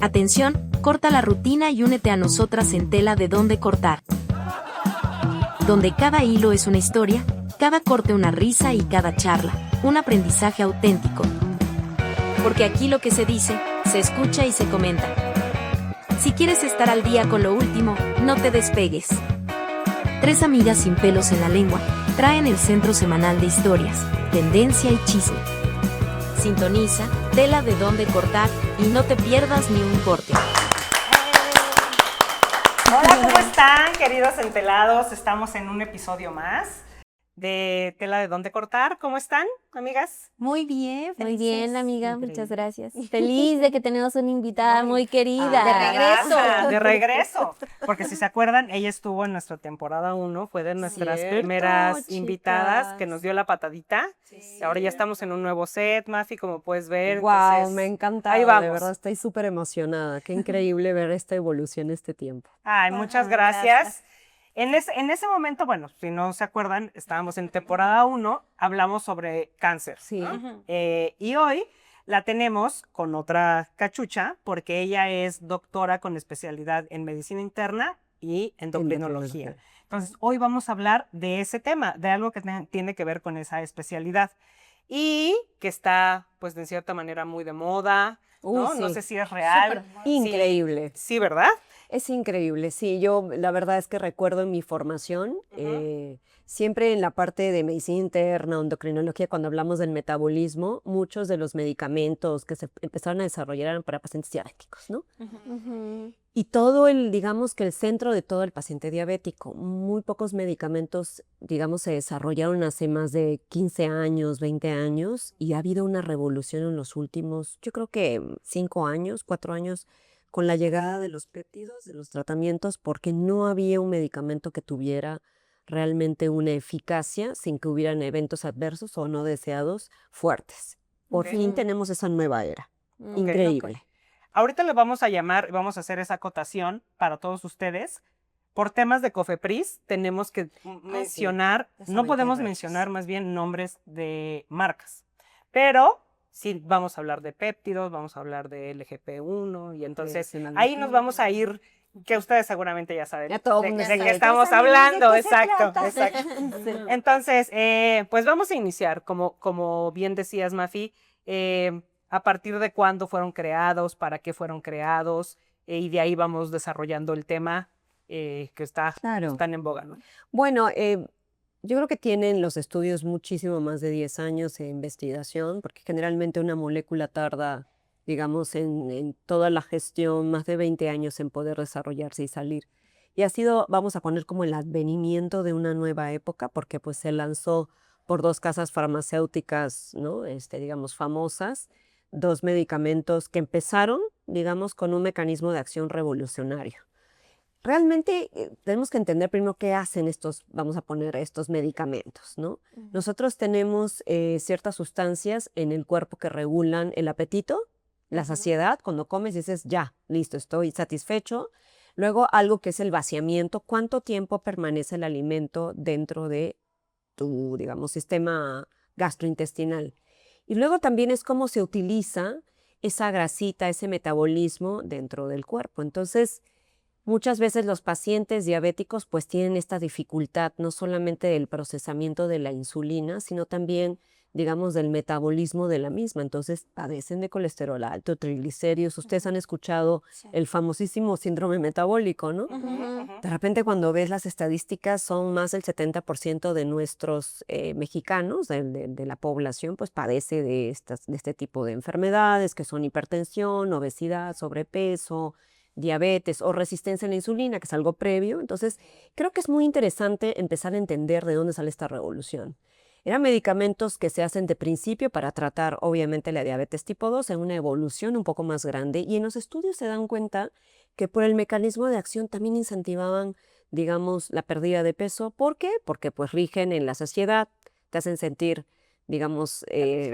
Atención, corta la rutina y únete a nosotras en Tela de Dónde Cortar, donde cada hilo es una historia, cada corte una risa y cada charla, un aprendizaje auténtico. Porque aquí lo que se dice, se escucha y se comenta. Si quieres estar al día con lo último, no te despegues. Tres amigas sin pelos en la lengua traen el centro semanal de historias, tendencia y chisme. Sintoniza, Tela de Dónde Cortar y no te pierdas ni un corte. Hola, ¿cómo están, queridos entelados? Estamos en un episodio más de Tela de Dónde Cortar. ¿Cómo están, amigas? Muy bien, Muy bien, amiga, Increíble. muchas gracias. Feliz de que tenemos una invitada muy querida. De regreso. Porque si se acuerdan, ella estuvo en nuestra temporada 1, fue de nuestras Cierto, primeras chicas. invitadas que nos dio la patadita. Sí. Ahora ya estamos en un nuevo set, Mafi, como puedes ver. Wow, Entonces, me encanta. ahí vamos. De verdad, estoy súper emocionada. Qué increíble ver esta evolución este tiempo. Ay, muchas gracias. En ese momento, bueno, si no se acuerdan, estábamos en temporada 1, hablamos sobre cáncer. Sí. ¿No? Y hoy la tenemos con otra cachucha, porque ella es doctora con especialidad en medicina interna y endocrinología. Entonces, hoy vamos a hablar de ese tema, de algo que tiene que ver con esa especialidad y que está, pues, de cierta manera muy de moda, ¿no? Sí. No sé si es real. Increíble. Sí, ¿verdad? Es increíble, sí. Yo la verdad es que recuerdo en mi formación, siempre en la parte de medicina interna, endocrinología, cuando hablamos del metabolismo, muchos de los medicamentos que se empezaron a desarrollar eran para pacientes diabéticos, ¿no? Y todo digamos que el centro de todo el paciente diabético, muy pocos medicamentos, digamos, se desarrollaron hace más de 15 años, 20 años, y ha habido una revolución en los últimos, yo creo que 5 años, 4 años, con la llegada de los péptidos, de los tratamientos, porque no había un medicamento que tuviera realmente una eficacia sin que hubieran eventos adversos o no deseados fuertes. Por fin tenemos esa nueva era. Increíble. Ahorita le vamos a llamar, vamos a hacer esa acotación para todos ustedes. Por temas de COFEPRIS tenemos que mencionar, no podemos mencionar más bien nombres de marcas, pero sí vamos a hablar de péptidos, vamos a hablar de LGP1 y entonces ahí nos vamos a ir, que ustedes seguramente ya saben Ya todo de mundo qué sabe. estamos Ya saben hablando, de qué se exacto. trata. Entonces, pues vamos a iniciar, como bien decías, Mafi, a partir de cuándo fueron creados, para qué fueron creados, y de ahí vamos desarrollando el tema que está tan en boga, ¿no? Bueno, yo creo que tienen los estudios muchísimo más de 10 años de investigación, porque generalmente una molécula tarda, digamos, en toda la gestión, más de 20 años en poder desarrollarse y salir. Y ha sido, vamos a poner como el advenimiento de una nueva época, porque pues se lanzó por 2 casas farmacéuticas, ¿no? Digamos, famosas, 2 medicamentos que empezaron, digamos, con un mecanismo de acción revolucionario. Realmente tenemos que entender primero qué hacen estos, vamos a poner, estos medicamentos, ¿no? Nosotros tenemos ciertas sustancias en el cuerpo que regulan el apetito, la saciedad, cuando comes dices, ya, listo, estoy satisfecho. Luego algo que es el vaciamiento, cuánto tiempo permanece el alimento dentro de tu, digamos, sistema gastrointestinal. Y luego también es cómo se utiliza esa grasita, ese metabolismo dentro del cuerpo. Entonces, muchas veces los pacientes diabéticos pues tienen esta dificultad no solamente del procesamiento de la insulina, sino también, digamos, del metabolismo de la misma. Entonces padecen de colesterol alto, triglicéridos. Ustedes han escuchado el famosísimo síndrome metabólico, ¿no? De repente cuando ves las estadísticas son más del 70% de nuestros mexicanos, de la población, pues padece de este tipo de enfermedades que son hipertensión, obesidad, sobrepeso, diabetes o resistencia a la insulina, que es algo previo. Entonces, creo que es muy interesante empezar a entender de dónde sale esta revolución. Eran medicamentos que se hacen de principio para tratar, obviamente, la diabetes tipo 2 en una evolución un poco más grande, y en los estudios se dan cuenta que por el mecanismo de acción también incentivaban, digamos, la pérdida de peso. ¿Por qué? Porque pues rigen en la saciedad, te hacen sentir, digamos,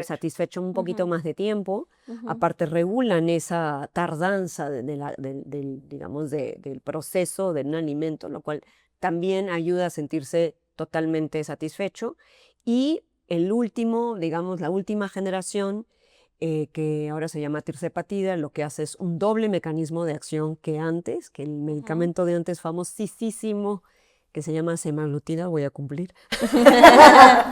satisfecho un poquito más de tiempo. Aparte regulan esa tardanza digamos, del proceso de un alimento, lo cual también ayuda a sentirse totalmente satisfecho. Y el último, digamos, la última generación que ahora se llama tirzepatida, lo que hace es un doble mecanismo de acción que antes, que el medicamento de antes famosísimo, que se llama semaglutida, voy a cumplir.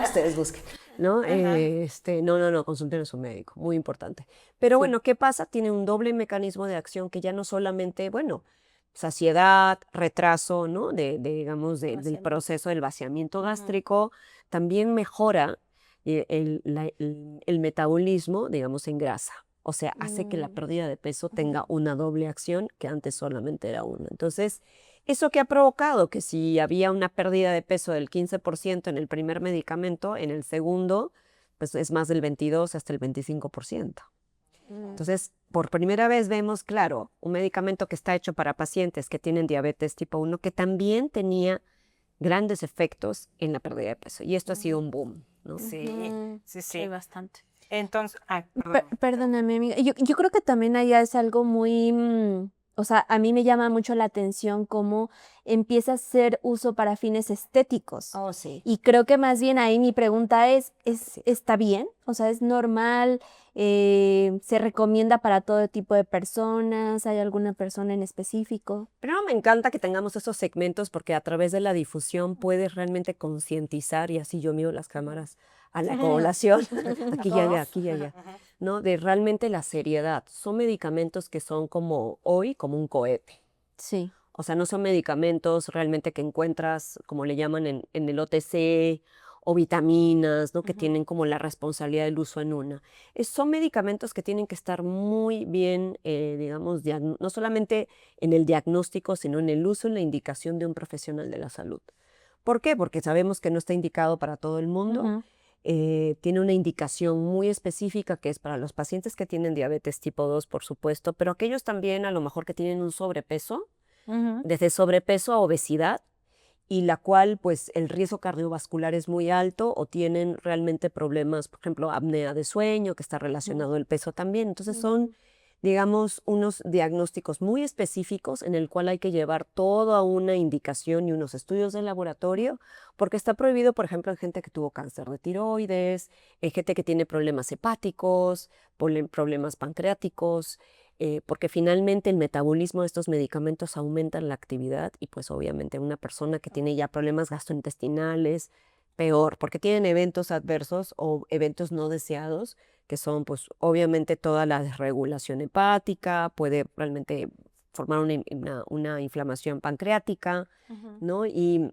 Ustedes busquen, ¿no? No, consulten a su médico, muy importante. Pero bueno, ¿qué pasa? Tiene un doble mecanismo de acción que ya no solamente, bueno, saciedad, retraso, ¿no? Digamos, del proceso del vaciamiento gástrico, también mejora el metabolismo, digamos, en grasa. O sea, hace que la pérdida de peso tenga una doble acción que antes solamente era una. Entonces, ¿eso qué ha provocado? Que si había una pérdida de peso del 15% en el primer medicamento, en el segundo, pues es más del 22 hasta el 25%. Entonces, por primera vez vemos, claro, un medicamento que está hecho para pacientes que tienen diabetes tipo 1, que también tenía grandes efectos en la pérdida de peso. Y esto ha sido un boom, ¿no? Sí. Sí, bastante. Entonces, perdón. Perdóname, amiga. Yo creo que también allá es algo muy, o sea, a mí me llama mucho la atención cómo empieza a ser uso para fines estéticos. Oh, sí. Y creo que más bien ahí mi pregunta ¿está bien? O sea, ¿es normal? ¿Se recomienda para todo tipo de personas? ¿Hay alguna persona en específico? Pero me encanta que tengamos esos segmentos porque a través de la difusión puedes realmente concientizar, y así yo miro las cámaras a la población, aquí y allá, ¿no? De realmente la seriedad. Son medicamentos que son como hoy, como un cohete. Sí. O sea, no son medicamentos realmente que encuentras, como le llaman en el OTC, o vitaminas, ¿no? Que tienen como la responsabilidad del uso en una. Son medicamentos que tienen que estar muy bien, digamos, no solamente en el diagnóstico, sino en el uso, en la indicación de un profesional de la salud. ¿Por qué? Porque sabemos que no está indicado para todo el mundo. Tiene una indicación muy específica que es para los pacientes que tienen diabetes tipo 2, por supuesto, pero aquellos también a lo mejor que tienen un sobrepeso, desde sobrepeso a obesidad, y la cual pues el riesgo cardiovascular es muy alto o tienen realmente problemas, por ejemplo, apnea de sueño, que está relacionado al peso también. Entonces son, digamos, unos diagnósticos muy específicos en el cual hay que llevar toda una indicación y unos estudios de laboratorio, porque está prohibido, por ejemplo, en gente que tuvo cáncer de tiroides, en gente que tiene problemas hepáticos, problemas pancreáticos, porque finalmente el metabolismo de estos medicamentos aumenta la actividad y pues obviamente una persona que tiene ya problemas gastrointestinales, peor, porque tienen eventos adversos o eventos no deseados, que son pues obviamente toda la desregulación hepática, puede realmente formar una inflamación pancreática, ¿no? Y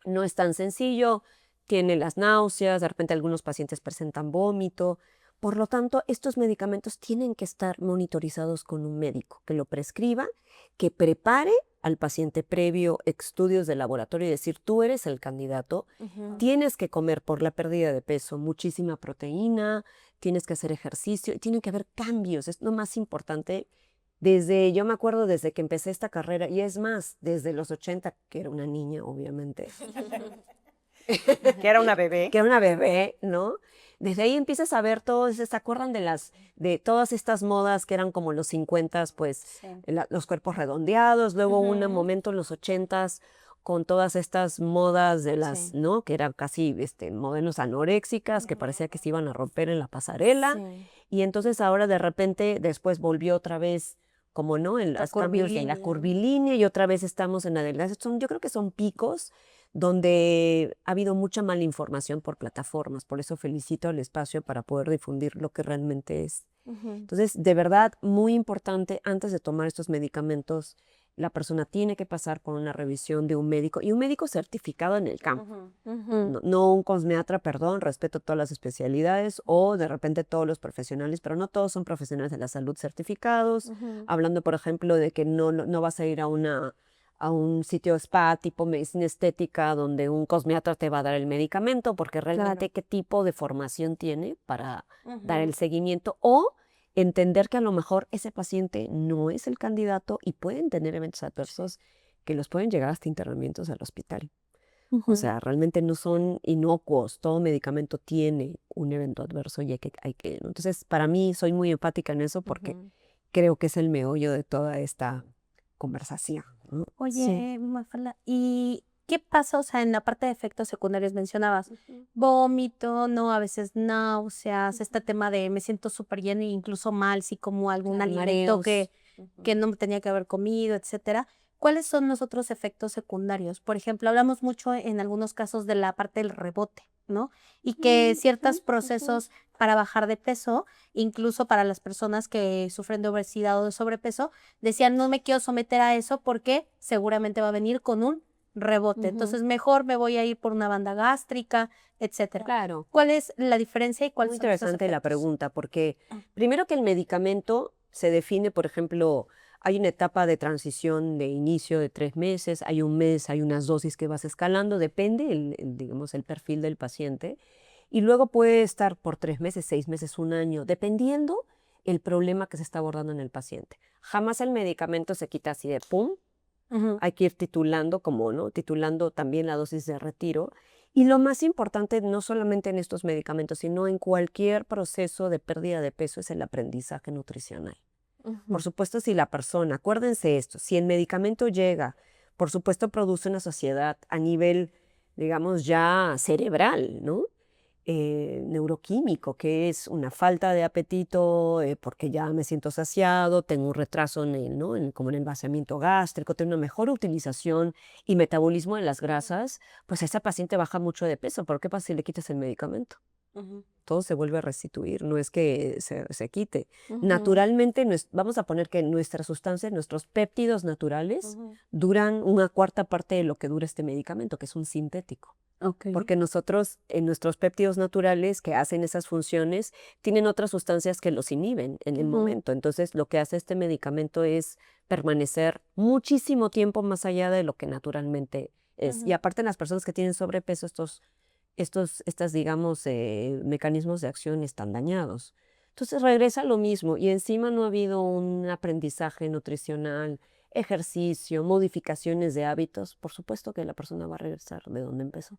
no es tan sencillo, tiene las náuseas, de repente algunos pacientes presentan vómito. Por lo tanto, estos medicamentos tienen que estar monitorizados con un médico que lo prescriba, que prepare al paciente previo estudios de laboratorio y decir, tú eres el candidato, tienes que comer por la pérdida de peso muchísima proteína, tienes que hacer ejercicio y tienen que haber cambios, es lo más importante. Yo me acuerdo desde que empecé esta carrera, y es más, desde los 80, que era una niña, obviamente. Que era una bebé. Que era una bebé, ¿no? Desde ahí empiezas a ver ¿se acuerdan de todas estas modas que eran como los 50, pues los cuerpos redondeados, luego un momento en los 80 con todas estas modas de las, ¿no? Que eran casi modelos anoréxicas, que parecía que se iban a romper en la pasarela, y entonces ahora de repente después volvió otra vez como, ¿no? En los cambios de la curvilínea, y otra vez estamos en la delgada. Yo creo que son picos donde ha habido mucha mala información por plataformas. Por eso felicito al espacio para poder difundir lo que realmente es. Entonces, de verdad, muy importante, antes de tomar estos medicamentos, la persona tiene que pasar por una revisión de un médico, y un médico certificado en el campo. No un cosmiatra, perdón, respeto todas las especialidades, o de repente todos los profesionales, pero no todos son profesionales de la salud certificados. Hablando, por ejemplo, de que no vas a ir a un sitio spa tipo medicina estética donde un cosmiatra te va a dar el medicamento, porque realmente qué tipo de formación tiene para dar el seguimiento, o entender que a lo mejor ese paciente no es el candidato y pueden tener eventos adversos que los pueden llegar hasta internamientos al hospital. O sea, realmente no son inocuos, todo medicamento tiene un evento adverso y entonces, para mí, soy muy empática en eso porque creo que es el meollo de toda esta conversación, ¿no? Oye, Mafalda, y ¿qué pasa? O sea, en la parte de efectos secundarios mencionabas vómito, ¿no? A veces náuseas, este tema de me siento súper lleno e incluso mal si como algún Claro, alimento mareos. que no me tenía que haber comido, etcétera. ¿Cuáles son los otros efectos secundarios? Por ejemplo, hablamos mucho en algunos casos de la parte del rebote, ¿no? Y que ciertos procesos para bajar de peso, incluso para las personas que sufren de obesidad o de sobrepeso, decían, no me quiero someter a eso porque seguramente va a venir con un rebote. Entonces, mejor me voy a ir por una banda gástrica, etcétera. Claro. ¿Cuál es la diferencia y cuáles Muy son estos interesante la efectos? pregunta, porque primero que el medicamento se define, por ejemplo, hay una etapa de transición de inicio de 3 meses, hay un mes, hay unas dosis que vas escalando, depende, digamos, el perfil del paciente, y luego puede estar por 3 meses, 6 meses, un año, dependiendo el problema que se está abordando en el paciente. Jamás el medicamento se quita así de pum, Ujú. hay que ir titulando, como, ¿no? Titulando también la dosis de retiro. Y lo más importante, no solamente en estos medicamentos, sino en cualquier proceso de pérdida de peso, es el aprendizaje nutricional. Por supuesto, si la persona, acuérdense esto, si el medicamento llega, por supuesto produce una sociedad a nivel, digamos, ya cerebral, ¿no? Neuroquímico, que es una falta de apetito porque ya me siento saciado, tengo un retraso ¿no? Como en el vaciamiento gástrico, tengo una mejor utilización y metabolismo de las grasas, pues esa paciente baja mucho de peso. ¿Por qué pasa si le quitas el medicamento? Todo se vuelve a restituir, no es que se quite. Naturalmente, vamos a poner que nuestras sustancias, nuestros péptidos naturales, duran una cuarta parte de lo que dura este medicamento, que es un sintético. Ok. Porque nosotros, en nuestros péptidos naturales que hacen esas funciones, tienen otras sustancias que los inhiben en el momento. Entonces, lo que hace este medicamento es permanecer muchísimo tiempo más allá de lo que naturalmente es. Y aparte, en las personas que tienen sobrepeso, estas digamos, mecanismos de acción están dañados. Entonces, regresa lo mismo. Y encima no ha habido un aprendizaje nutricional, ejercicio, modificaciones de hábitos. Por supuesto que la persona va a regresar de donde empezó.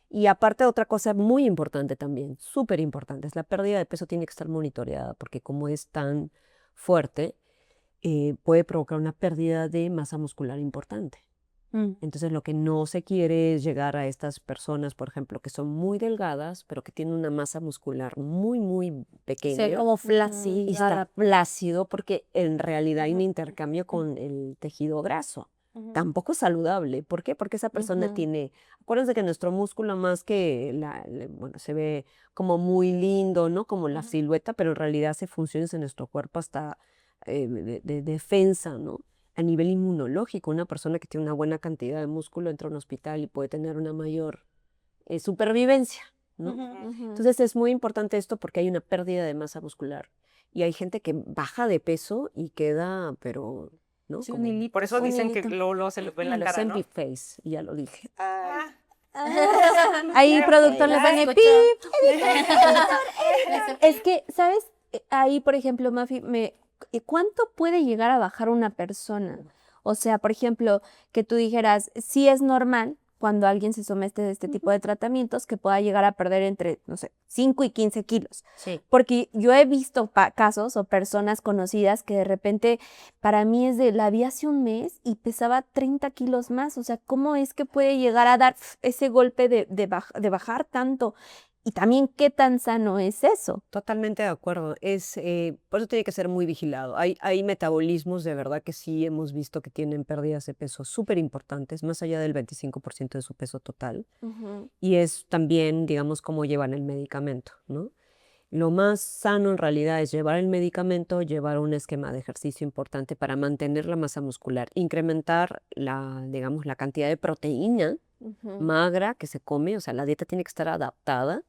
Y aparte, otra cosa muy importante también, súper importante, es la pérdida de peso tiene que estar monitoreada, porque como es tan fuerte, puede provocar una pérdida de masa muscular importante. Entonces, lo que no se quiere es llegar a estas personas, por ejemplo, que son muy delgadas, pero que tienen una masa muscular muy, muy pequeña. Sí, como Y flácida. está flácido porque en realidad hay un intercambio con el tejido graso. Tampoco es saludable. ¿Por qué? Porque esa persona tiene, acuérdense que nuestro músculo más que, bueno, se ve como muy lindo, ¿no? Como la silueta, pero en realidad hace funciones en nuestro cuerpo hasta de defensa, ¿no? A nivel inmunológico, una persona que tiene una buena cantidad de músculo entra a un hospital y puede tener una mayor supervivencia, ¿no? Entonces es muy importante esto porque hay una pérdida de masa muscular y hay gente que baja de peso y queda, pero, ¿no? Sí, Como un hilito, Por eso un dicen que hilito. luego se le ve en la los cara, ¿no? empty face, y ya lo dije. Ahí, productor, le Ya pone escuchó. pip. Es que, ¿sabes? Ahí, por ejemplo, Mafi, ¿cuánto puede llegar a bajar una persona? O sea, por ejemplo, que tú dijeras, sí es normal cuando alguien se somete a este tipo de tratamientos que pueda llegar a perder entre, no sé, 5 y 15 kilos. Sí. Porque yo he visto casos o personas conocidas que de repente, para mí es de, la vi hace un mes y pesaba 30 kilos más. O sea, ¿cómo es que puede llegar a dar ese golpe de bajar tanto? Y también, ¿qué tan sano es eso? Totalmente de acuerdo. Por eso tiene que ser muy vigilado. Hay metabolismos de verdad que sí hemos visto que tienen pérdidas de peso súper importantes, más allá del 25% de su peso total. Y es también, digamos, cómo llevan el medicamento, ¿no? Lo más sano en realidad es llevar el medicamento, llevar un esquema de ejercicio importante para mantener la masa muscular, incrementar digamos, la cantidad de proteína magra que se come, o sea, la dieta tiene que estar adaptada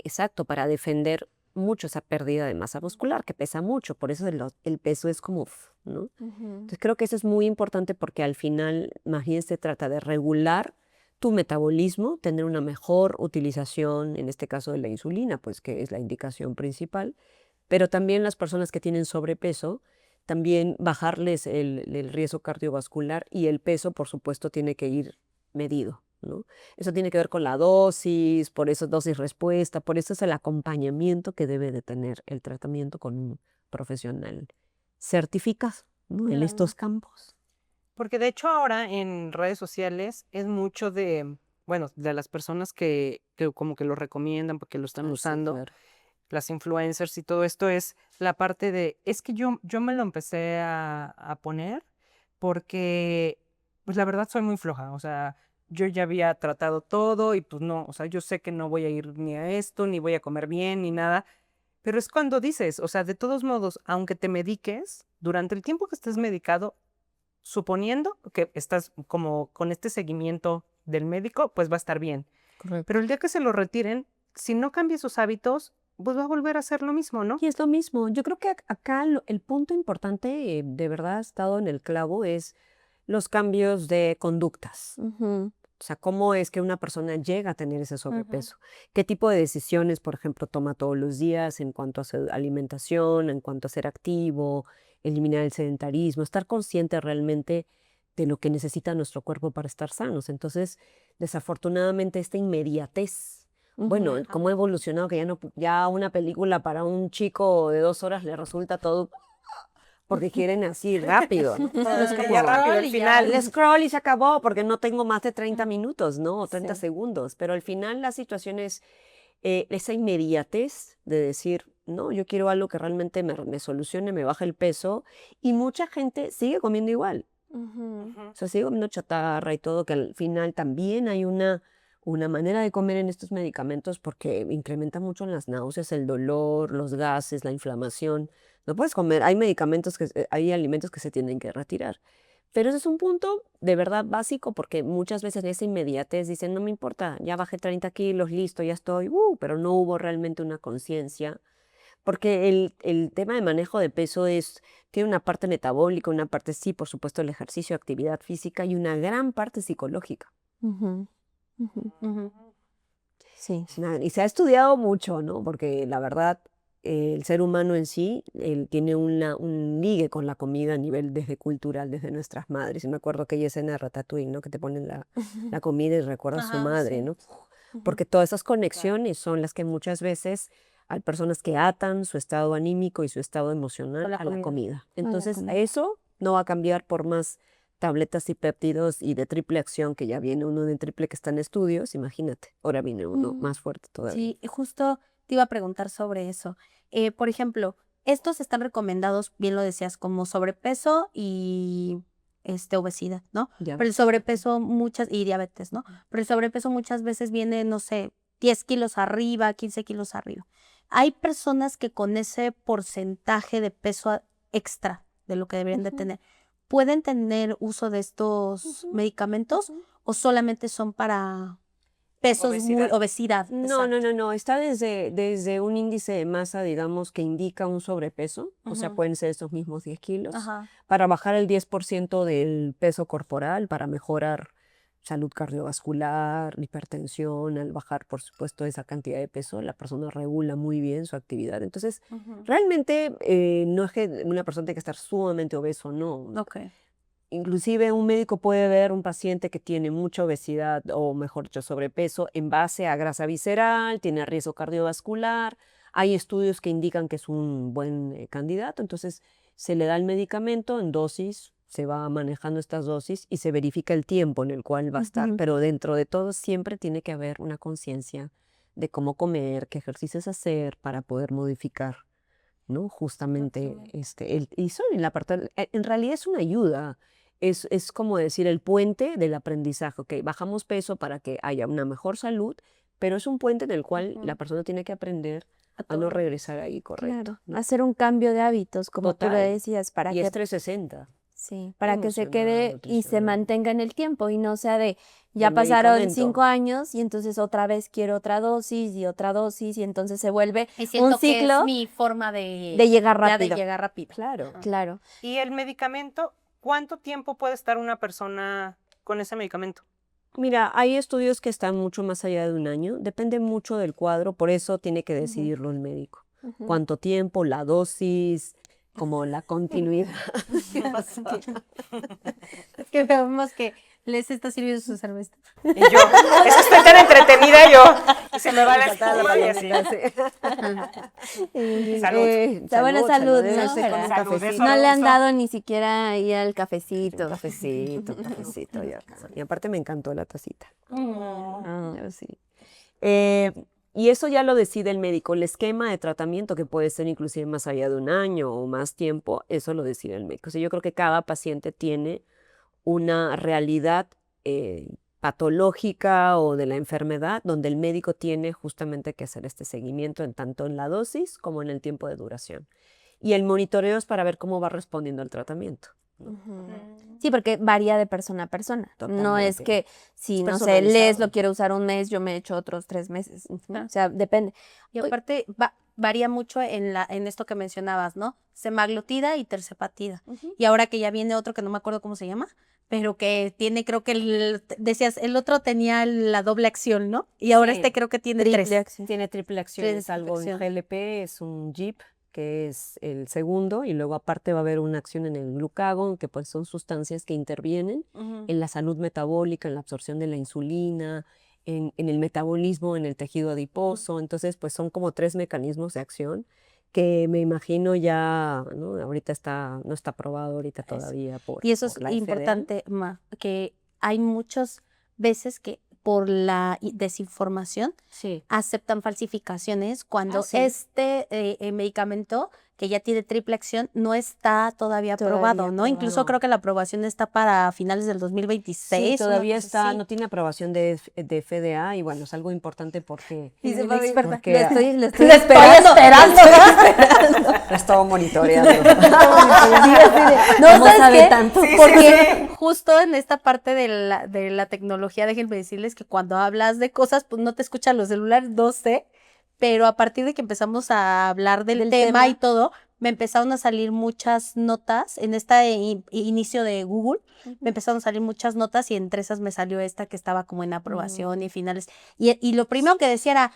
exacto, para defender mucho esa pérdida de masa muscular, que pesa mucho, por eso el peso es como, ¿no? Entonces creo que eso es muy importante porque al final, imagínense, se trata de regular tu metabolismo, tener una mejor utilización, en este caso de la insulina, pues que es la indicación principal, pero también las personas que tienen sobrepeso, también bajarles el riesgo cardiovascular y el peso, por supuesto, tiene que ir medido, ¿no? Eso tiene que ver con la dosis, por eso dosis-respuesta, por eso es el acompañamiento que debe de tener el tratamiento con un profesional certificado, ¿no? En estos campos. porque de hecho ahora en redes sociales es mucho de, bueno, de las personas que como que lo recomiendan porque lo están Ah, sí, usando, claro. las influencers y todo esto es la parte de, es que yo me lo empecé a poner porque, pues la verdad soy muy floja, o sea, yo ya había tratado todo y pues no, o sea, yo sé que no voy a ir ni a esto, ni voy a comer bien, ni nada, pero es cuando dices, o sea, de todos modos, aunque te mediques, durante el tiempo que estés medicado, suponiendo que estás como con este seguimiento del médico, pues va a estar bien. Correcto. Pero el día que se lo retiren, si no cambia sus hábitos, pues va a volver a hacer lo mismo, ¿no? Y es lo mismo. Yo creo que acá el punto importante, de verdad, ha estado en el clavo, es los cambios de conductas. Ujú, O sea, cómo es que una persona llega a tener ese sobrepeso. ¿Qué tipo de decisiones, por ejemplo, toma todos los días en cuanto a su alimentación, en cuanto a ser activo, eliminar el sedentarismo, estar consciente realmente de lo que necesita nuestro cuerpo para estar sanos? Entonces, desafortunadamente, esta inmediatez, bueno, ujú. cómo ha evolucionado que ya no, ya una película para un chico de 2 horas le resulta todo porque quieren así rápido, ¿no? Todo es Que como ya rápido, al final. el scroll y se acabó porque no tengo más de 30 minutos, ¿no? O 30 Sí. segundos. Pero al final la situación es esa inmediatez de decir, no, yo quiero algo que realmente me solucione, me baje el peso. Y mucha gente sigue comiendo igual. Ujú. O sea, sigue comiendo chatarra y todo, que al final también hay una manera de comer en estos medicamentos porque incrementa mucho las náuseas, el dolor, los gases, la inflamación. No puedes comer, hay medicamentos hay alimentos que se tienen que retirar. Pero ese es un punto de verdad básico porque muchas veces en esa inmediatez dicen, no me importa, ya bajé 30 kilos, listo, ya estoy, pero no hubo realmente una conciencia porque el tema de manejo de peso tiene una parte metabólica, una parte sí, por supuesto, el ejercicio, actividad física y una gran parte psicológica. Ujú, ujú. Sí. Y se ha estudiado mucho, ¿no? Porque la verdad, el ser humano en sí, él tiene un ligue con la comida a nivel desde cultural, desde nuestras madres. Y me acuerdo aquella escena de Ratatouille, ¿no? Que te ponen la comida y recuerdas a su Ajá, madre, sí. ¿no? Ujú. Porque todas esas conexiones son las que muchas veces hay personas que atan su estado anímico y su estado emocional Con la a la comida. comida. la Entonces, comida. eso no va a cambiar por más tabletas y péptidos y de triple acción, que ya viene uno de triple que está en estudios, imagínate, ahora viene uno Mm, más fuerte todavía. Sí, y justo te iba a preguntar sobre eso. Por ejemplo, estos están recomendados, bien lo decías, como sobrepeso y obesidad, ¿no? Ya Pero el ves. sobrepeso y diabetes, ¿no? Pero el sobrepeso muchas veces viene, no sé, 10 kilos arriba, 15 kilos arriba. Hay personas que con ese porcentaje de peso extra de lo que deberían de Ujú. tener, ¿pueden tener uso de estos Ujú, medicamentos ujú. o solamente son para pesos muy, Obesidad. obesidad? No, no, Exacto. no, no. Está desde un índice de masa, digamos, que indica un sobrepeso, o sea, Ujú. pueden ser estos mismos 10 kilos, Ajá. para bajar el 10% del peso corporal, para mejorar salud cardiovascular, hipertensión. Al bajar, por supuesto, esa cantidad de peso, la persona regula muy bien su actividad. Entonces, Ujú. realmente no es que una persona tenga que estar sumamente obeso, no. Ok. Inclusive un médico puede ver un paciente que tiene mucha obesidad o mejor dicho sobrepeso en base a grasa visceral, tiene riesgo cardiovascular. Hay estudios que indican que es un buen candidato, entonces se le da el medicamento en dosis, se va manejando estas dosis y se verifica el tiempo en el cual va a estar, Ujú. pero dentro de todo siempre tiene que haber una conciencia de cómo comer, qué ejercicios hacer para poder modificar, ¿no? Justamente y son en la parte, en realidad es una ayuda, es como decir el puente del aprendizaje, ok, bajamos peso para que haya una mejor salud, pero es un puente en el cual la Ujú. persona tiene que aprender A a no todo. regresar ahí, correcto, Claro, ¿no? hacer un cambio de hábitos, como tú lo Total. decías, para Y es que 360, sí, para que se emocional, quede y se nutricional, mantenga en el tiempo y no sea de ya del pasaron medicamento. 5 años y entonces otra vez quiero otra dosis y entonces se vuelve Y un siento que es ciclo mi forma de llegar ya de rápido. llegar rápido. Claro. Ajá. Claro. ¿Y el medicamento? ¿Cuánto tiempo puede estar una persona con ese medicamento? Mira, hay estudios que están mucho más allá de un año, depende mucho del cuadro, por eso tiene que Ujú, decidirlo el médico. ujú. Cuánto tiempo, la dosis, como la continuidad. ¿Qué pasó? Es que vemos que Les está sirviendo su cerveza. Y yo, es que estoy tan entretenida yo. Y se me va la espuma y así. Salud. Está buena salud, ¿no? Con un ¿Verdad? Salud, cafecito. eso No le han gusta. dado ni siquiera ahí al cafecito. Cafecito. Y aparte me encantó la tacita. Sí. Y eso ya lo decide el médico. El esquema de tratamiento, que puede ser inclusive más allá de un año o más tiempo, eso lo decide el médico. O sea, yo creo que cada paciente tiene una realidad patológica o de la enfermedad donde el médico tiene justamente que hacer este seguimiento tanto en la dosis como en el tiempo de duración. Y el monitoreo es para ver cómo va respondiendo al tratamiento. Sí, porque varía de persona a persona. No es Totalmente. que si, Es no sé, personalizado. Les lo quiero usar un mes, yo me echo otros 3 meses. O sea, depende. Y aparte varía mucho en esto que mencionabas, ¿no? Semaglutida y tercepatida. Y ahora que ya viene otro que no me acuerdo cómo se llama, pero que tiene, creo que decías, el otro tenía la doble acción, ¿no? Y ahora Sí. este creo que tiene Triple 3. acción. Tiene triple acción, es Triple algo en acción. GLP, es un GIP, que es el segundo, y luego aparte va a haber una acción en el glucagón, que pues son sustancias que intervienen en la salud metabólica, en la absorción de la insulina, en el metabolismo, en el tejido adiposo. Entonces, pues son como 3 mecanismos de acción que me imagino ya, ¿no? Ahorita no está aprobado ahorita todavía Y eso es por la FDA. importante, Ma, que hay muchas veces que por la desinformación Sí. aceptan falsificaciones cuando sí. este medicamento que ya tiene triple acción no está todavía aprobado, ¿no? Incluso aprobado. creo que la aprobación está para finales del 2026. Sí, todavía una cosa está, así. no tiene aprobación de FDA y bueno, es algo importante porque Dice La Fabi, experta. porque- Lo estoy Lo estoy esperando. he estado monitoreando. No, ¿Cómo ¿sabes sabe qué? tanto? Porque justo en esta parte de la tecnología, déjenme decirles que cuando hablas de cosas, pues no te escuchan los celulares, no sé, pero a partir de que empezamos a hablar del tema y todo, me empezaron a salir muchas notas en este inicio de Google, me empezaron a salir muchas notas y entre esas me salió esta que estaba como en aprobación y finales. Y lo primero que decía era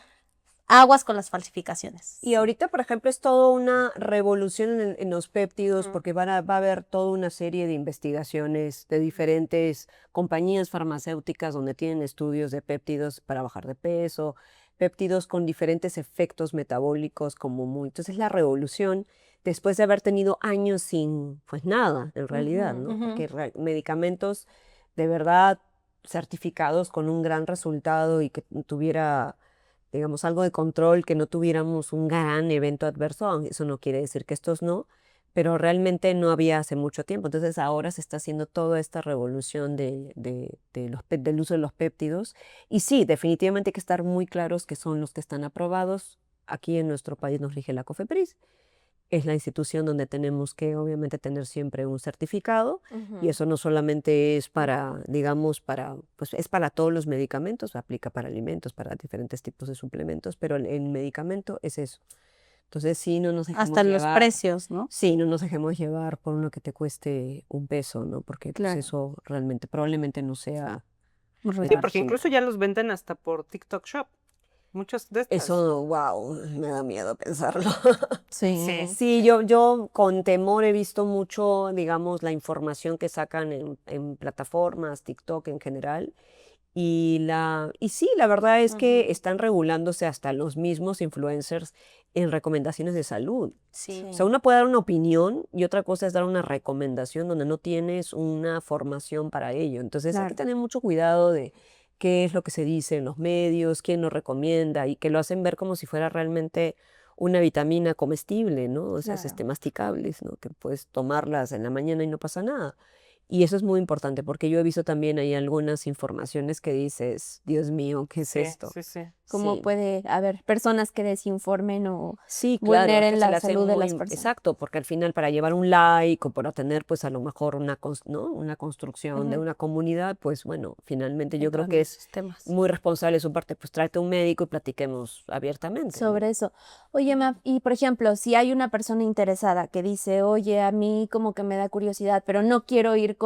aguas con las falsificaciones. Y ahorita, por ejemplo, es toda una revolución en los péptidos porque va a haber toda una serie de investigaciones de diferentes compañías farmacéuticas donde tienen estudios de péptidos para bajar de peso, péptidos con diferentes efectos metabólicos como muy... Entonces, la revolución después de haber tenido años sin, pues nada, en realidad, ¿no? Porque medicamentos de verdad certificados con un gran resultado y que tuviera, digamos, algo de control, que no tuviéramos un gran evento adverso, aunque eso no quiere decir que estos no, pero realmente no había hace mucho tiempo. Entonces ahora se está haciendo toda esta revolución del uso de los péptidos. Y sí, definitivamente hay que estar muy claros que son los que están aprobados. Aquí en nuestro país nos rige la COFEPRIS. Es la institución donde tenemos que obviamente tener siempre un certificado y eso no solamente es para, digamos, pues es para todos los medicamentos, aplica para alimentos, para diferentes tipos de suplementos, pero el medicamento es eso. Entonces sí, no nos dejemos Hasta en los llevar. precios, ¿no? Sí, no nos dejemos llevar por uno que te cueste un peso, ¿no? Porque pues, Claro. eso realmente probablemente no sea. Sí, porque incluso ya los venden hasta por TikTok Shop. Muchos de estas. Eso, wow, me da miedo pensarlo. Sí. Sí, yo con temor he visto mucho, digamos, la información que sacan en plataformas, TikTok en general. Y sí, la verdad es que están regulándose hasta los mismos influencers en recomendaciones de salud. Sí. O sea, uno puede dar una opinión y otra cosa es dar una recomendación donde no tienes una formación para ello. Entonces hay que tener mucho cuidado de qué es lo que se dice en los medios, quién lo recomienda y que lo hacen ver como si fuera realmente una vitamina comestible, ¿no? O sea, masticables, ¿no? Que puedes tomarlas en la mañana y no pasa nada. Y eso es muy importante porque yo he visto también ahí algunas informaciones que dices, Dios mío, ¿qué es esto? Sí. ¿Cómo Sí. puede haber personas que desinformen o Sí, claro, vulneren que se la le hace salud de las muy- personas? Exacto, porque al final para llevar un like o para tener pues a lo mejor ¿no? una construcción de una comunidad, pues bueno, finalmente yo creo Entran que es esos temas. muy responsable de su parte, pues tráete un médico y platiquemos abiertamente. ¿no? Sobre eso. Oye, Maf, y por ejemplo, si hay una persona interesada que dice, oye, a mí como que me da curiosidad, pero no quiero ir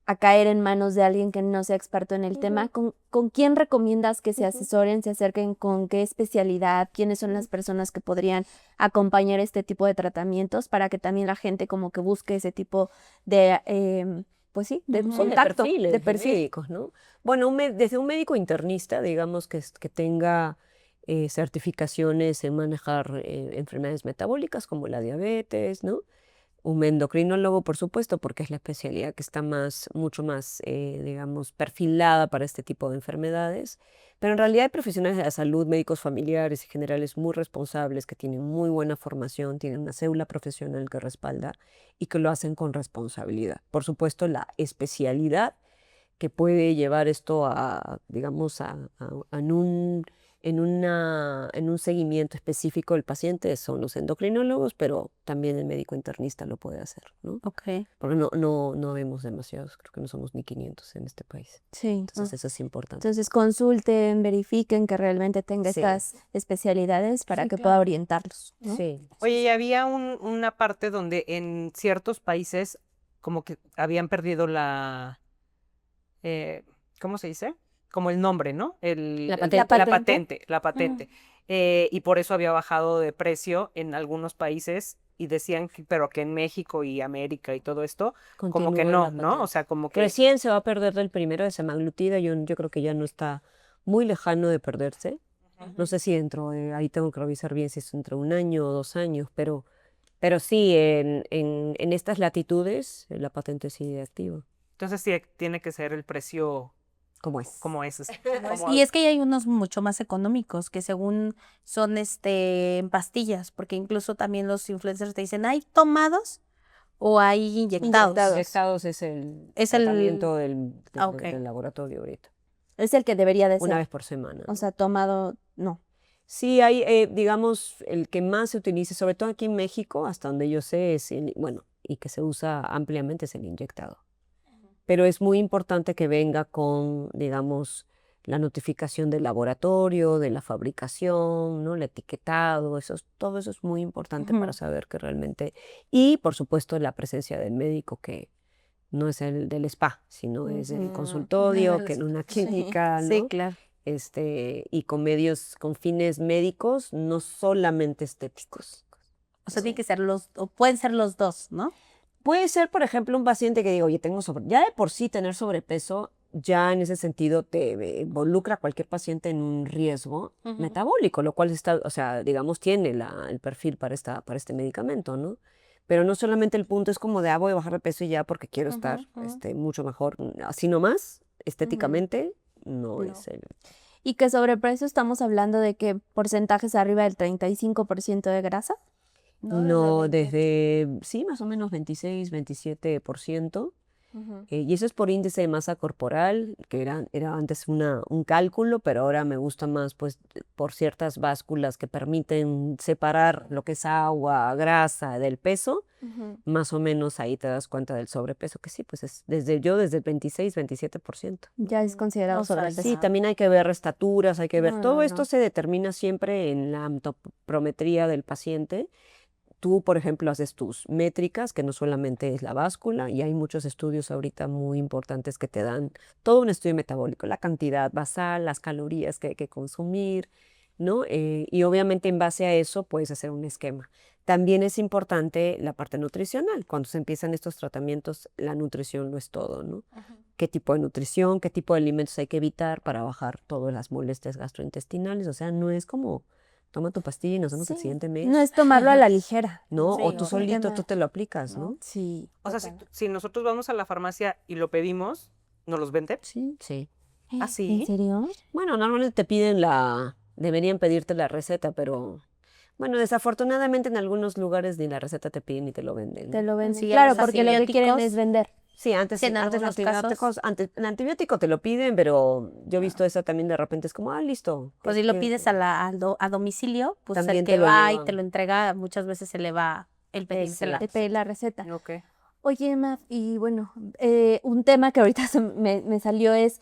a caer en manos de alguien que no sea experto en el tema, ¿con quién recomiendas que se asesoren, se acerquen, con qué especialidad, quiénes son las personas que podrían acompañar este tipo de tratamientos para que también la gente como que busque ese tipo de pues sí, de Sí, contacto, perfiles de perfil. médicos, ¿no? Bueno, desde un médico internista, digamos, que tenga certificaciones en manejar enfermedades metabólicas como la diabetes, ¿no? Un endocrinólogo, por supuesto, porque es la especialidad que está mucho más, digamos, perfilada para este tipo de enfermedades. Pero en realidad hay profesionales de la salud, médicos familiares y generales muy responsables, que tienen muy buena formación, tienen una cédula profesional que respalda y que lo hacen con responsabilidad. Por supuesto, la especialidad que puede llevar esto a, digamos, en un seguimiento específico del paciente son los endocrinólogos, pero también el médico internista lo puede hacer, ¿no? Ok. Porque no vemos demasiados, creo que no somos ni 500 en este país. Sí. Entonces eso es importante. Entonces consulten, verifiquen que realmente tenga Sí. estas especialidades para Sí, que claro. pueda orientarlos, ¿no? Sí. Oye, y había una parte donde en ciertos países como que habían perdido ¿cómo se dice? Como el nombre, ¿no? La La patente. patente, la patente. Y por eso había bajado de precio en algunos países y decían que, pero que en México y América y todo esto, como que Continúa no, la ¿no? patente. O sea, como que... Recién se va a perder del primero de semaglutida, yo creo que ya no está muy lejano de perderse. No sé si ahí tengo que revisar bien si es entre 1 año o 2 años, pero sí, en estas latitudes la patente sigue activa. Entonces sí tiene que ser el precio ¿Cómo es? como es. Y es que hay unos mucho más económicos que según son en pastillas, porque incluso también los influencers te dicen, ¿hay tomados o hay inyectados? Inyectados es el Es el- tratamiento del ok. del laboratorio ahorita. Es el que debería de Una ser. vez por semana. O sea, tomado, no. Sí, hay, digamos, el que más se utiliza, sobre todo aquí en México, hasta donde yo sé, bueno, y que se usa ampliamente es el inyectado. Pero es muy importante que venga con, digamos, la notificación del laboratorio, de la fabricación, ¿no? El etiquetado, todo eso es muy importante para Ujú. saber que realmente, y por supuesto la presencia del médico, que no es el del spa, sino es el Ujú. consultorio, que en una clínica, Sí, ¿no? claro. Y con fines médicos, no solamente estéticos. O sea, tiene que ser o pueden ser los dos, ¿no? Puede ser, por ejemplo, un paciente que diga, oye, ya de por sí tener sobrepeso, ya en ese sentido te involucra a cualquier paciente en un riesgo metabólico, lo cual está, o sea, digamos, tiene el perfil para este medicamento, ¿no? Pero no solamente el punto es como de, voy a bajar de peso y ya porque quiero estar mucho mejor, así nomás, estéticamente, no es el... Y que sobrepeso estamos hablando de que porcentajes arriba del 35% de grasa. No, sí, más o menos 26, 27%. Y eso es por índice de masa corporal, que era antes un cálculo, pero ahora me gusta más pues por ciertas básculas que permiten separar lo que es agua, grasa del peso. Más o menos ahí te das cuenta del sobrepeso, que sí, pues es desde el 26, 27%. Ya es considerado No sabes. sobrepeso. Sí, también hay que ver estaturas, hay que ver, todo No. esto se determina siempre en la antropometría del paciente. Tú, por ejemplo, haces tus métricas, que no solamente es la báscula, y hay muchos estudios ahorita muy importantes que te dan todo un estudio metabólico, la cantidad basal, las calorías que hay que consumir, ¿no? Y obviamente en base a eso puedes hacer un esquema. También es importante la parte nutricional. Cuando se empiezan estos tratamientos, la nutrición lo es todo, ¿no? ¿Qué tipo de nutrición, qué tipo de alimentos hay que evitar para bajar todas las molestias gastrointestinales? O sea, no es como toma tu pastilla y nos vemos el Sí. siguiente mes. No es tomarlo a la ligera. ¿No? Sí, O tú o solito, no. tú te lo aplicas, ¿no? Sí. O sea, si nosotros vamos a la farmacia y lo pedimos, ¿nos los venden? Sí. Sí. ¿Ah, sí? ¿En serio? Bueno, normalmente deberían pedirte la receta, pero bueno, desafortunadamente en algunos lugares ni la receta te piden ni te lo venden. Te lo venden. Sí, ya Claro, los porque lo que quieren antibióticos. es vender. Sí, antes, Sí, en antes los algunos antibióticos, casos. el antibiótico te lo piden, pero yo he visto eso también de repente, es como, listo. Pues si lo pides a domicilio, pues También el te que lo va y llevan. te lo entrega, muchas veces se le va el pedírsela. Te pide la receta. Ok. Oye, Emma, y bueno, un tema que ahorita me salió es,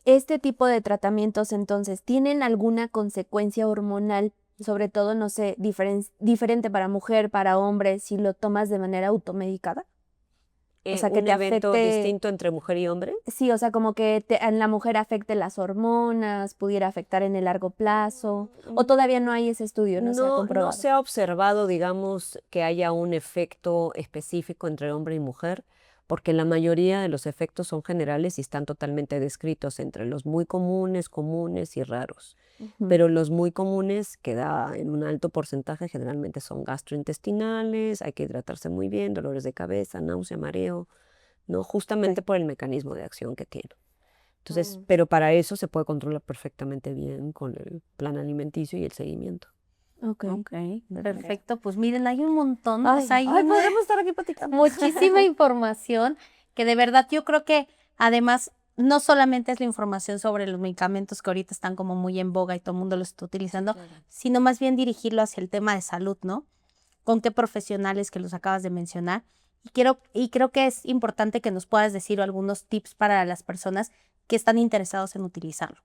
este tipo de tratamientos entonces, ¿tienen alguna consecuencia hormonal? Sobre todo, no sé, diferente para mujer, para hombre, si lo tomas de manera automedicada. O sea, que un te evento afecte- distinto entre mujer y hombre. Sí, o sea, como que en la mujer afecte las hormonas, pudiera afectar en el largo plazo, o todavía no hay ese estudio, no se ha comprobado. No se ha observado, digamos, que haya un efecto específico entre hombre y mujer, porque la mayoría de los efectos son generales y están totalmente descritos entre los muy comunes y raros. Pero los muy comunes, que da en un alto porcentaje, generalmente son gastrointestinales, hay que hidratarse muy bien, dolores de cabeza, náusea, mareo, ¿no? Justamente por el mecanismo de acción que tiene. Entonces, pero para eso se puede controlar perfectamente bien con el plan alimenticio y el seguimiento. Ok. Perfecto. Pues miren, hay un montón. Ay, o sea, hay podemos estar aquí platicando. muchísima información que de verdad yo creo que además no solamente es la información sobre los medicamentos que ahorita están como muy en boga y todo el mundo los está utilizando, sino más bien dirigirlo hacia el tema de salud, ¿no? Con qué profesionales que los acabas de mencionar. Y creo que es importante que nos puedas decir algunos tips para las personas que están interesados en utilizarlo.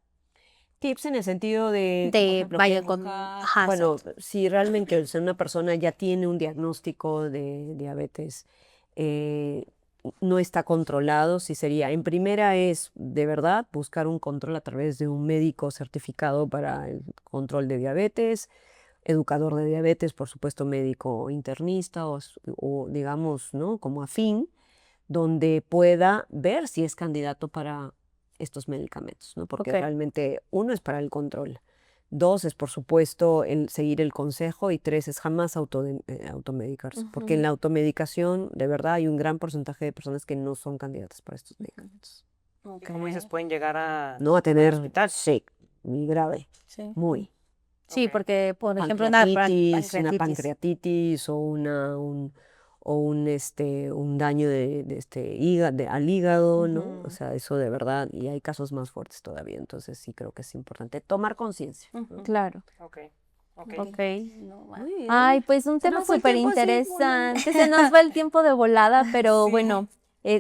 Tips en el sentido de por ejemplo, vaya qué con... buscar. Ajá, Bueno, exacto. si realmente una persona ya tiene un diagnóstico de diabetes, no está controlado, sí sería, en primera es de verdad buscar un control a través de un médico certificado para el control de diabetes, educador de diabetes, por supuesto médico internista o digamos, ¿no? Como afín, donde pueda ver si es candidato para estos medicamentos, ¿no? Porque realmente uno es para el control, dos es por supuesto el seguir el consejo y tres es jamás automedicarse, porque en la automedicación de verdad hay un gran porcentaje de personas que no son candidatas para estos medicamentos. Y como dices, pueden llegar a... No a tener, hospital. sí, muy grave, muy. Sí, porque, por ejemplo, Una pancreatitis o un daño al hígado, ¿no? O sea, eso de verdad, y hay casos más fuertes todavía, entonces sí creo que es importante tomar conciencia, ¿no? Claro. Ok. Ok. Muy bien. Ay, pues un Se tema nos fue el súper tiempo así, interesante. Se nos va el tiempo de volada, pero bueno,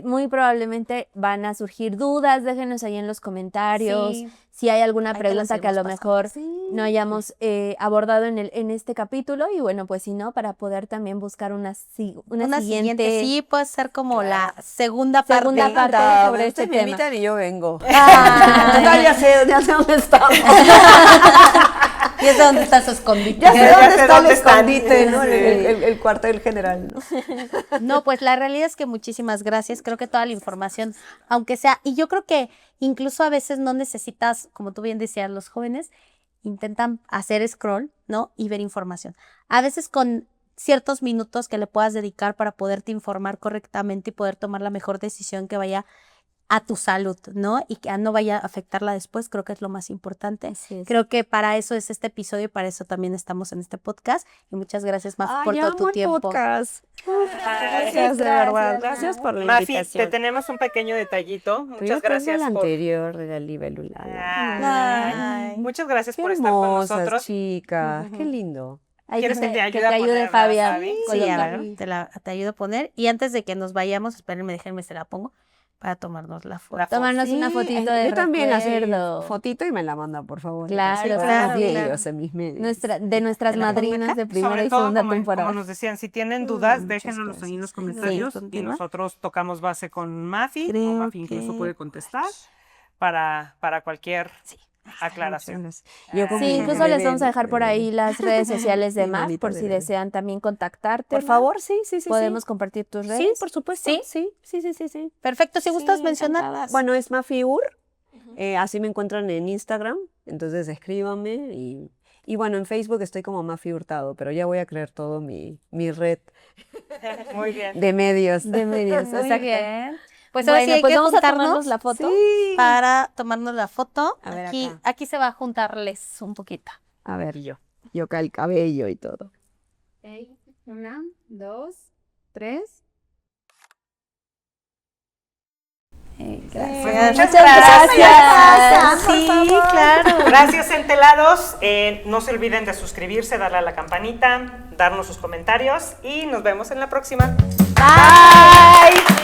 muy probablemente van a surgir dudas. Déjenos ahí en los comentarios. Sí. Si hay alguna Ahí te pregunta las que a lo iremos mejor Sí. no hayamos abordado en este capítulo. Y bueno, pues si no, para poder también buscar una siguiente. Sí, puede ser como la segunda parte. Segunda parte sobre este Ustedes me tema. invitan y yo vengo. Ay. Ya sé dónde estamos. Y es donde está su escondite. Ya sé Ya dónde sé está el dónde están. escondite, ¿no? Sí. El cuartel general, ¿no? No, pues la realidad es que muchísimas gracias. Creo que toda la información, aunque sea, y yo creo que incluso a veces no necesitas, como tú bien decías, los jóvenes intentan hacer scroll, ¿no? Y ver información. A veces con ciertos minutos que le puedas dedicar para poderte informar correctamente y poder tomar la mejor decisión que vaya a tu salud, ¿no? Y que no vaya a afectarla después, creo que es lo más importante. Así es. Creo que para eso es este episodio y para eso también estamos en este podcast. Y muchas gracias, Maf, por todo tu tiempo. Podcast. Gracias, de verdad. Gracias por la Mafi, invitación. te tenemos un pequeño detallito. Yo Muchas tengo gracias el por... anterior de la libélula. Ay, muchas gracias Qué por estar con hermosas nosotros. chicas, qué lindo. Ahí ¿Quieres que dice te ayude a ponerla, Fabián. Fabi? Sí, a Coloca. ver, te ayudo a poner. Y antes de que nos vayamos, espérenme, déjenme, se la pongo para tomarnos la foto. Tomarnos una fotito de yo también así, recuerdo. fotito y me la manda, por favor. Claro, Así, claro, medios, en mis medios. De nuestras madrinas de primera Sobre y todo, segunda como temporada. nos decían, si tienen dudas, muchas déjenoslos ahí en los gracias. comentarios Sí. y nosotros tocamos base con Mafi, o Creo Mafi incluso que- puede contestar para cualquier aclaración. Yo como Sí, incluso bebé, les vamos a dejar por ahí las redes sociales de Mi Maf, manita por de si bebé. desean también contactarte. Por favor, sí. Podemos compartir tus redes. Sí, por supuesto. ¿Sí? Sí. Perfecto, si gustas Sí, mencionar. encantada. Bueno, es Mafiur, así me encuentran en Instagram, entonces escríbanme y bueno, en Facebook estoy como Mafi Hurtado, pero ya voy a crear todo mi red Muy bien. de medios. De medios. Muy Exacto. bien. Pues ahora Bueno, sí hay pues que vamos a juntarnos tomarnos la foto. Sí. para tomarnos la foto. A ver, Aquí, acá. aquí se va a juntarles un poquito. A ver, yo acá el cabello y todo. 1, 2, 3. Muchas gracias. Sí, claro. Gracias, entelados. No se olviden de suscribirse, darle a la campanita, darnos sus comentarios y nos vemos en la próxima. Bye.